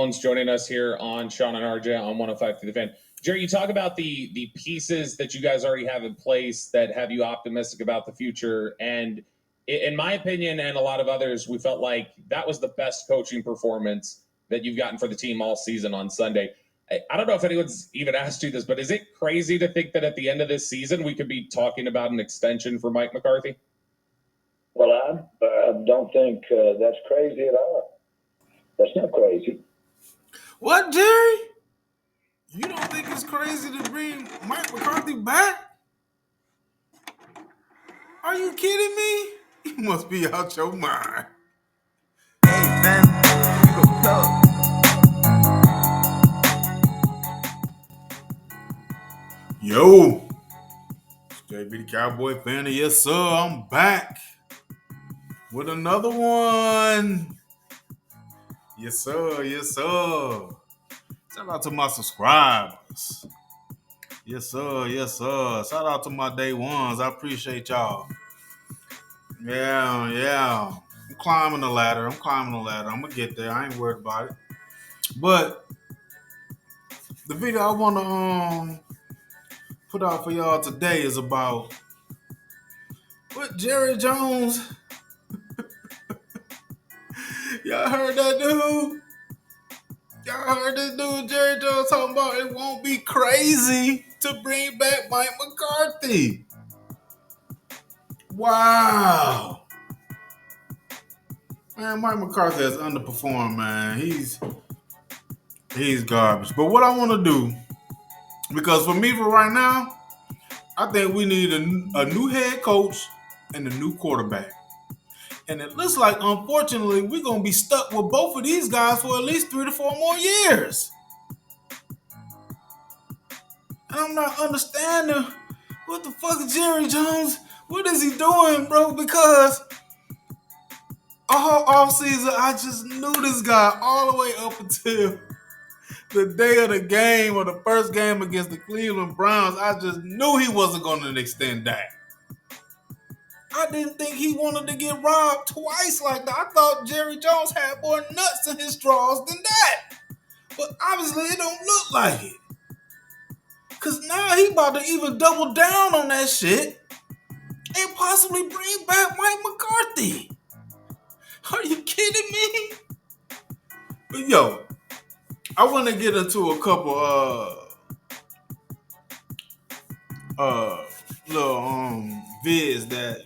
Jones joining us here on Sean and RJ on 105 to the Fan. Jerry, you talk about the pieces that you guys already have in place that have you optimistic about the future. And in my opinion, and a lot of others, we felt like that was the best coaching performance that you've gotten for the team all season on Sunday. I don't know if anyone's even asked you this, but is it crazy to think that at the end of this season we could be talking about an extension for Mike McCarthy? Well, I don't think that's crazy at all. That's not crazy. What, Jerry? You don't think it's crazy to bring Mike McCarthy back? Are you kidding me? You must be out your mind. Hey, man, you go plug. Yo, it's JB the Cowboy fan. Yes, sir. I'm back with another one. Yes, sir. Yes, sir. Shout out to my subscribers. Yes, sir. Yes, sir. Shout out to my day ones. I appreciate y'all. Yeah. I'm climbing the ladder. I'm going to get there. I ain't worried about it. But the video I want to put out for y'all today is about what Jerry Jones. Y'all heard that dude? Y'all heard this dude Jerry Jones talking about it won't be crazy to bring back Mike McCarthy. Wow. Man, Mike McCarthy has underperformed, man. He's garbage. But what I want to do, because for me, for right now, I think we need a new head coach and a new quarterback. And it looks like, unfortunately, we're going to be stuck with both of these guys for at least 3 to 4 more years. And I'm not understanding what the fuck is Jerry Jones? What is he doing, bro? Because all offseason, I just knew this guy all the way up until the day of the game or the first game against the Cleveland Browns. I just knew he wasn't going to extend that. I didn't think he wanted to get robbed twice like that. I thought Jerry Jones had more nuts in his drawers than that. But obviously it don't look like it. Because now he about to even double down on that shit and possibly bring back Mike McCarthy. Are you kidding me? But yo, I want to get into a couple little vids that,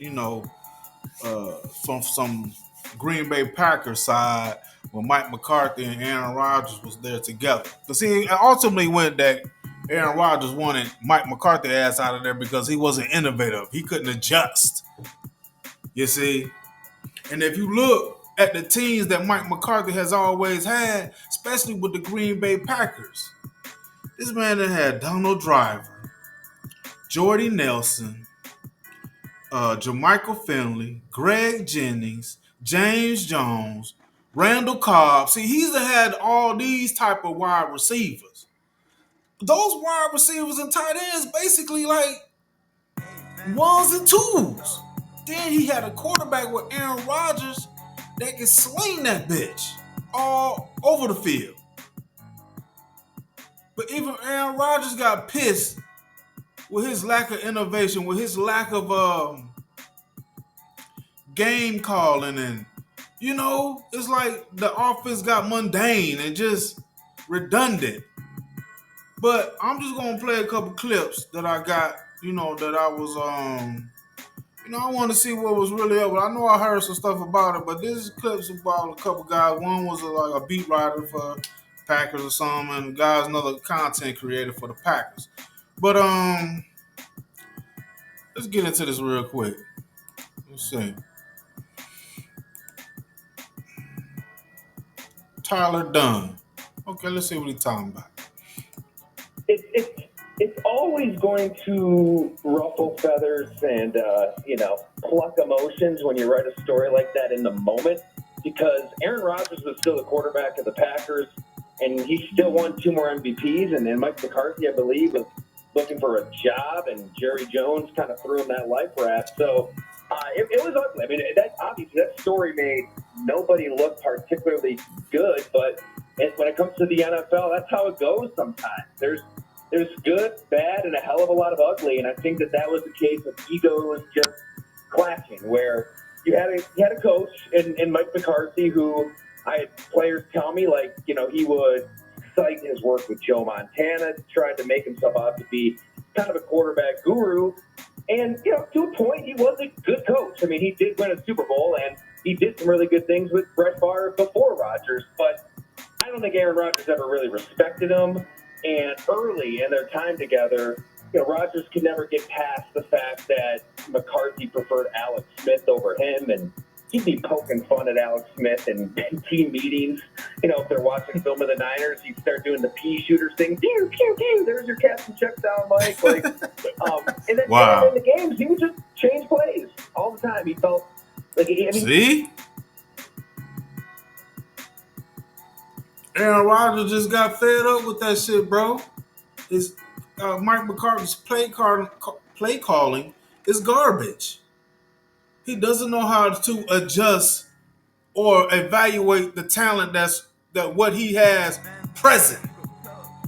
from some Green Bay Packers side when Mike McCarthy and Aaron Rodgers was there together. But see, it ultimately went that Aaron Rodgers wanted Mike McCarthy ass out of there because he wasn't innovative. He couldn't adjust. You see? And if you look at the teams that Mike McCarthy has always had, especially with the Green Bay Packers, this man that had Donald Driver, Jordy Nelson, Jermichael Finley, Greg Jennings, James Jones, Randall Cobb. See, he's had all these type of wide receivers. Those wide receivers and tight ends basically like ones and twos. Then he had a quarterback with Aaron Rodgers that can sling that bitch all over the field. But even Aaron Rodgers got pissed with his lack of innovation, with his lack of game calling, and it's like the offense got mundane and just redundant. But I'm just gonna play a couple clips that I got, that I was I want to see what was really up. I know I heard some stuff about it, but this clip's about a couple guys. One was like a beat writer for Packers or something, and the guy's another content creator for the Packers. But let's get into this real quick. Let's see. Tyler Dunn. Okay, let's see what he's talking about. It's always going to ruffle feathers and pluck emotions when you write a story like that in the moment, because Aaron Rodgers was still the quarterback of the Packers, and he still won 2 more MVPs, and then Mike McCarthy, I believe, was looking for a job, and Jerry Jones kind of threw him that life raft. So it was ugly. I mean, that story made nobody look particularly good, but And when it comes to the NFL, that's how it goes sometimes. There's good, bad, and a hell of a lot of ugly. And I think that was the case of egos just clashing, where you had a coach in Mike McCarthy who I had players tell me, like, he would cite his work with Joe Montana, tried to make himself out to be kind of a quarterback guru. And, to a point, he was a good coach. I mean, he did win a Super Bowl, and he did some really good things with Brett Favre before Rodgers. But I don't think Aaron Rodgers ever really respected him. And early in their time together, Rodgers could never get past the fact that McCarthy preferred Alex Smith over him, and he'd be poking fun at Alex Smith in team meetings. If they're watching film of the Niners, he'd start doing the pea shooter thing. Pew, pew, pew, there's your captain check down, Mike. And then Wow. in the games, he would just change plays all the time. He felt like See? Aaron Rodgers just got fed up with that shit, bro. It's Mike McCarthy's play calling is garbage. He doesn't know how to adjust or evaluate the talent that what he has present.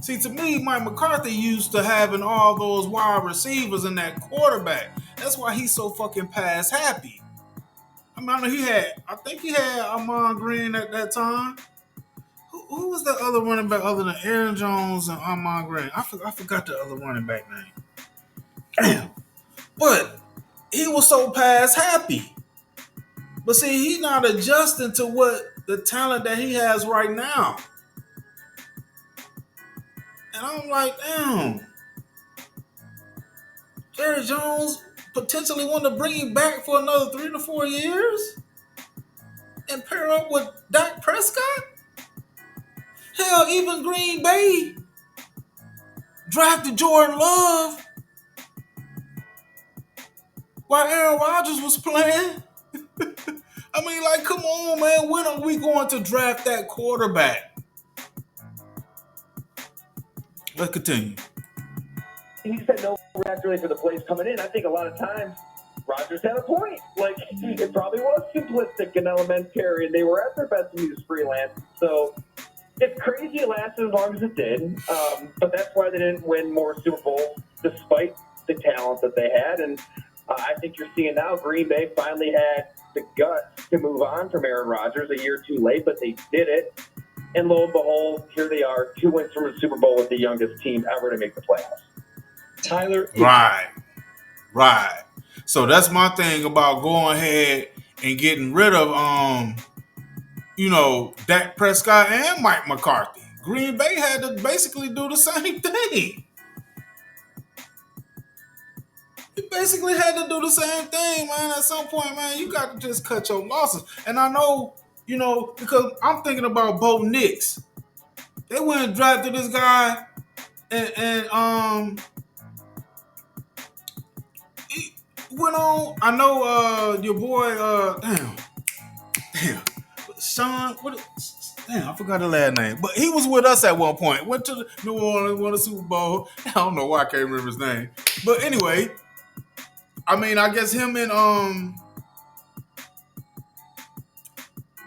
See, to me, Mike McCarthy used to having all those wide receivers and that quarterback. That's why he's so fucking pass happy. I mean, I think he had Amon Green at that time. Who was the other running back other than Aaron Jones and Amon Green? I forgot the other running back name. Damn. But he was so pass happy. But see, he's not adjusting to what the talent that he has right now. And I'm like, damn. Jerry Jones potentially want to bring him back for another 3 to 4 years and pair up with Dak Prescott? Hell, even Green Bay drafted Jordan Love while Aaron Rodgers was playing. I mean, like, come on, man. When are we going to draft that quarterback? Let's continue. He said no naturally for the plays coming in. I think a lot of times Rodgers had a point. Like, it probably was simplistic and elementary, and they were at their best when he was freelance. So it's crazy it lasted as long as it did. But that's why they didn't win more Super Bowls despite the talent that they had. And I think you're seeing now Green Bay finally had the guts to move on from Aaron Rodgers a year too late, but they did it. And lo and behold, here they are, 2 wins from a Super Bowl with the youngest team ever to make the playoffs. Tyler. Right. So that's my thing about going ahead and getting rid of Dak Prescott and Mike McCarthy. Green Bay had to basically do the same thing. He basically had to do the same thing, man. At some point, man, you got to just cut your losses. And I know, because I'm thinking about Bo Nix. They went and drafted this guy and he went on. I know your boy damn Sean, I forgot the last name. But he was with us at one point. Went to New Orleans, won a Super Bowl. I don't know why I can't remember his name. But anyway, I mean, I guess him and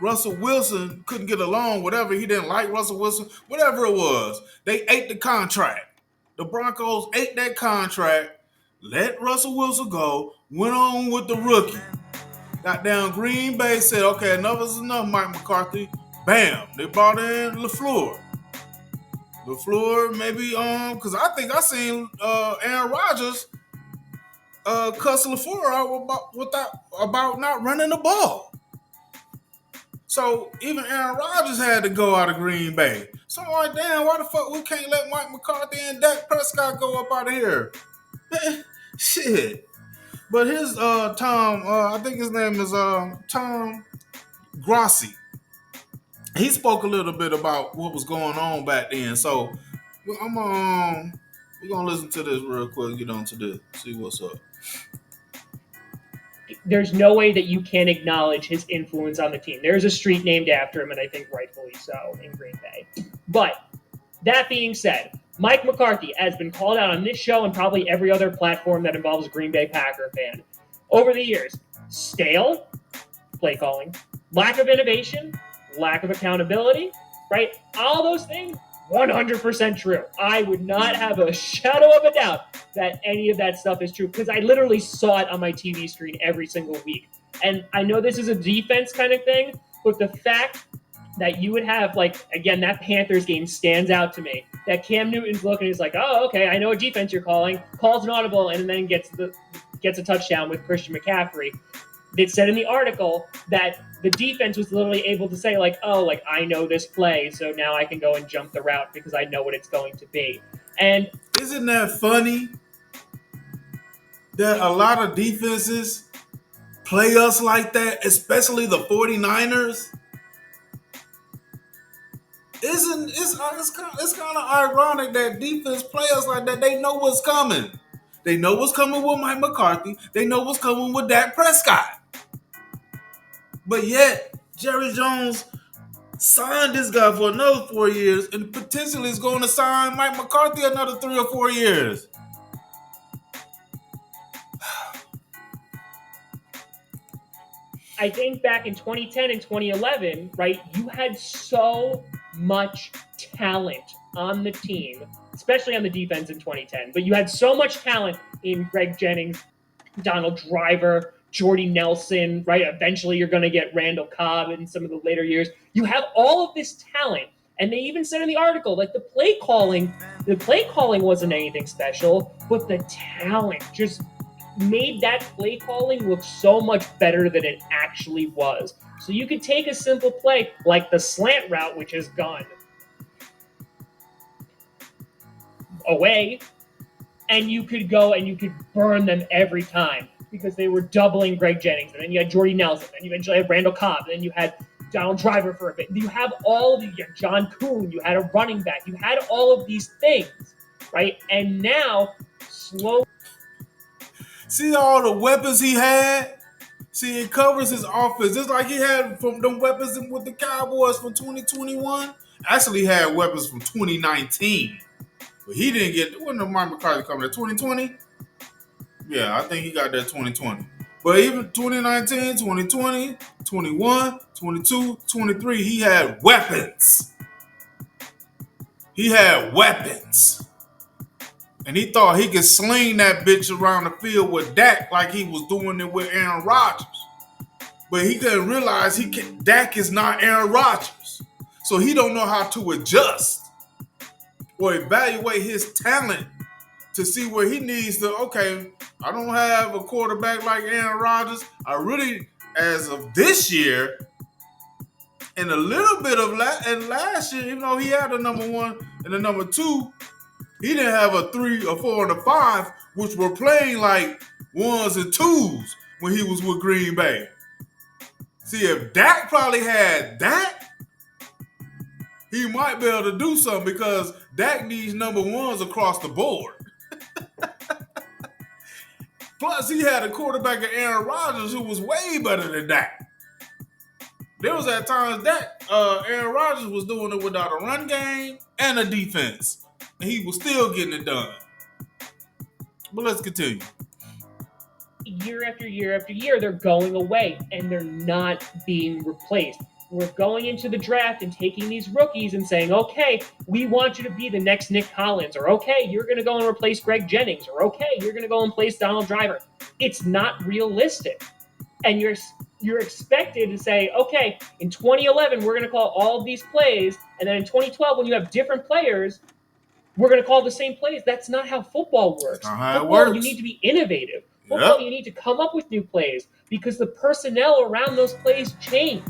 Russell Wilson couldn't get along, whatever. He didn't like Russell Wilson, whatever it was. They ate the contract. The Broncos ate that contract, let Russell Wilson go, went on with the rookie. Got down Green Bay, said, okay, enough is enough, Mike McCarthy. Bam, they brought in LaFleur. LaFleur, maybe, because I think I seen Aaron Rodgers cuss LaFleur out about not running the ball. So even Aaron Rodgers had to go out of Green Bay. So I'm like, damn, why the fuck we can't let Mike McCarthy and Dak Prescott go up out of here? Man, shit. But his Tom, I think his name is Tom Grossi. He spoke a little bit about what was going on back then. So we're gonna listen to this real quick. Get on to this. See what's up. There's no way that you can acknowledge his influence on the team. There's a street named after him, and I think rightfully so, in Green Bay. But that being said, Mike McCarthy has been called out on this show and probably every other platform that involves a Green Bay Packer fan over the years. Stale play calling, lack of innovation, lack of accountability, right? All those things, 100% true. I would not have a shadow of a doubt that any of that stuff is true because I literally saw it on my TV screen every single week. And I know this is a defense kind of thing, but the fact that you would have, like, again, that Panthers game stands out to me. That Cam Newton's looking, he's like, oh, okay, I know what defense you're calling, calls an audible, and then gets a touchdown with Christian McCaffrey. It said in the article that the defense was literally able to say, like, oh, like, I know this play, so now I can go and jump the route because I know what it's going to be. And isn't that funny that a lot of defenses play us like that, especially the 49ers? It's kind of ironic that defense play us like that. They know what's coming. They know what's coming with Mike McCarthy. They know what's coming with Dak Prescott. But yet, Jerry Jones signed this guy for another 4 years and potentially is going to sign Mike McCarthy another 3 or 4 years. I think back in 2010 and 2011, right, you had so much talent on the team, especially on the defense in 2010, but you had so much talent in Greg Jennings, Donald Driver, Jordy Nelson, right? Eventually you're going to get Randall Cobb in some of the later years. You have all of this talent. And they even said in the article, like, the play calling wasn't anything special, but the talent just made that play calling look so much better than it actually was. So you could take a simple play like the slant route, which is gone away, and you could go and you could burn them every time because they were doubling Greg Jennings, and then you had Jordy Nelson, and you eventually had Randall Cobb, and then you had Donald Driver for a bit. You have all of you had John Kuhn, you had a running back, you had all of these things, right? And now, slowly. See all the weapons he had? See, it covers his offense. Just like he had from them weapons with the Cowboys from 2021. Actually, he had weapons from 2019. But he didn't get, when did Mike McCarthy come there? 2020? Yeah, I think he got there 2020. But even 2019, 2020, 21, 22, 23, he had weapons. He had weapons. And he thought he could sling that bitch around the field with Dak like he was doing it with Aaron Rodgers. But he couldn't realize Dak is not Aaron Rodgers. So he don't know how to adjust or evaluate his talent to see where he needs to, okay, I don't have a quarterback like Aaron Rodgers. I really, as of this year, and a little bit of last year, even though he had a number one and a number two, he didn't have a 3, a 4, and a 5, which were playing like 1s and 2s when he was with Green Bay. See, if Dak probably had that, he might be able to do something because Dak needs number 1s across the board. Plus, he had a quarterback of Aaron Rodgers who was way better than Dak. There was at times that Aaron Rodgers was doing it without a run game and a defense. And he was still getting it done. But let's continue. Year after year after year, they're going away and they're not being replaced. We're going into the draft and taking these rookies and saying, okay, we want you to be the next Nick Collins, or okay, you're going to go and replace Greg Jennings, or okay, you're going to go and replace Donald Driver. It's not realistic. And you're expected to say, okay, in 2011, we're going to call all of these plays, and then in 2012, when you have different players, we're going to call the same plays. That's not how football works. Football, you need to be innovative. Football, you need to come up with new plays because the personnel around those plays change.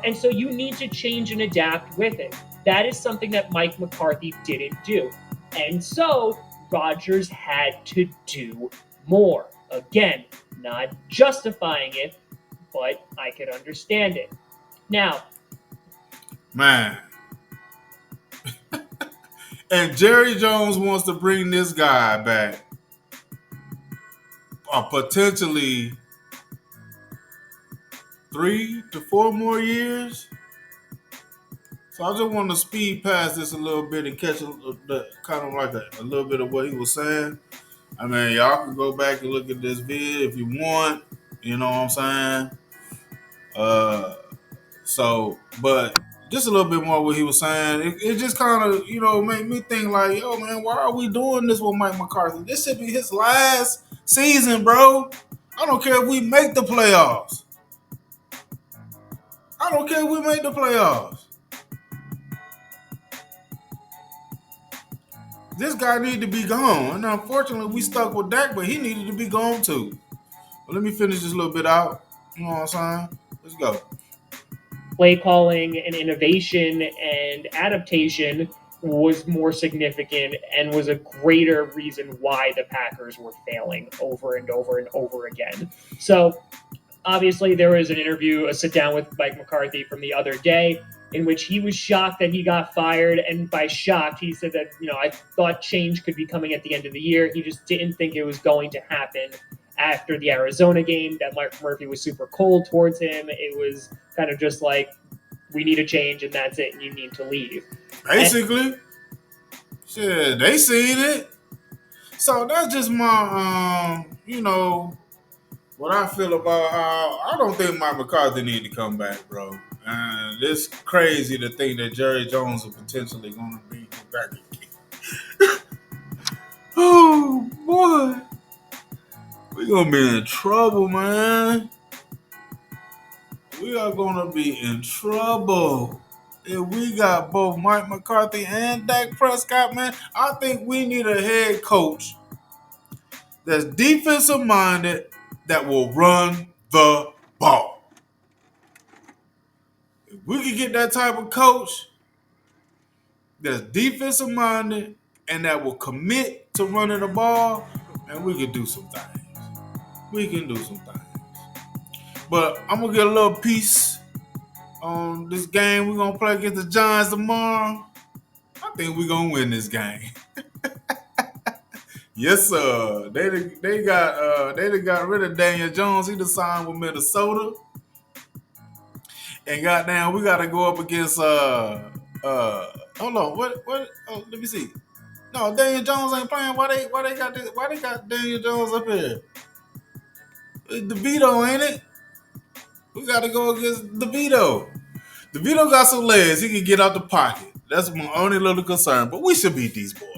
And so you need to change and adapt with it. That is something that Mike McCarthy didn't do. And so Rodgers had to do more. Again, not justifying it, but I could understand it. Now, man. And Jerry Jones wants to bring this guy back. Potentially 3 to 4 more years. So I just want to speed past this a little bit and catch kind of like a little bit of what he was saying. I mean, y'all can go back and look at this vid if you want. You know what I'm saying? But just a little bit more what he was saying. It just kind of, made me think like, yo, man, why are we doing this with Mike McCarthy? This should be his last season, bro. I don't care if we make the playoffs. I don't care if we make the playoffs. This guy needed to be gone. And unfortunately, we stuck with Dak, but he needed to be gone too. But let me finish this little bit out. You know what I'm saying? Let's go. Play calling and innovation and adaptation was more significant and was a greater reason why the Packers were failing over and over and over again. So obviously there was an interview, a sit down with Mike McCarthy from the other day in which he was shocked that he got fired. And by shocked, he said that, I thought change could be coming at the end of the year. He just didn't think it was going to happen after the Arizona game, that Mark Murphy was super cold towards him. It was kind of just like, we need a change and that's it, and you need to leave. Basically, shit, they seen it. So that's just my, what I feel about how I don't think Mike McCarthy need to come back, bro. And it's crazy to think that Jerry Jones is potentially going to be back again. Oh, boy. We're going to be in trouble, man. We are going to be in trouble. If we got both Mike McCarthy and Dak Prescott, man, I think we need a head coach that's defensive minded that will run the ball. If we could get that type of coach that's defensive minded and that will commit to running the ball, and we can do some things. We can do some things. But I'm going to get a little piece on this game we're going to play against the Giants tomorrow. I think we're going to win this game. Yes, sir. They got rid of Daniel Jones. He just signed with Minnesota. And goddamn, we gotta go up against hold on, what oh, let me see. No, Daniel Jones ain't playing. Why they got Daniel Jones up here? It's DeVito, ain't it? We gotta go against DeVito. DeVito got some legs. He can get out the pocket. That's my only little concern. But we should beat these boys.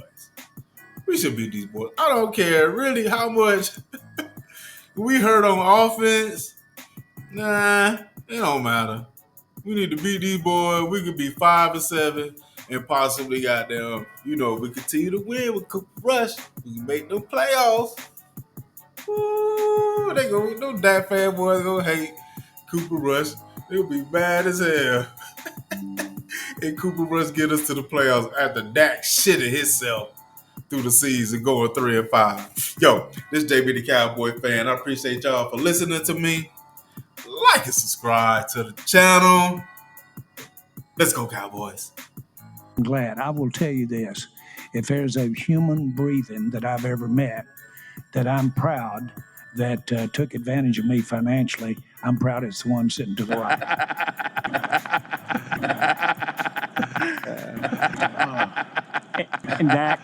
I don't care really how much we hurt on offense. Nah, it don't matter. We need to beat these boys. We could be 5-7 and possibly goddamn, we continue to win with Cooper Rush. We can make them playoffs. Ooh, those Dak fanboys gonna hate Cooper Rush. They'll be mad as hell. And Cooper Rush get us to the playoffs after Dak shitted himself through the season going 3-5. Yo, this JB the Cowboy fan. I appreciate y'all for listening to me. Like and subscribe to the channel. Let's go, Cowboys. I'm glad. I will tell you this. If there's a human breathing that I've ever met that I'm proud that took advantage of me financially, I'm proud it's the one sitting to the right. And Dak,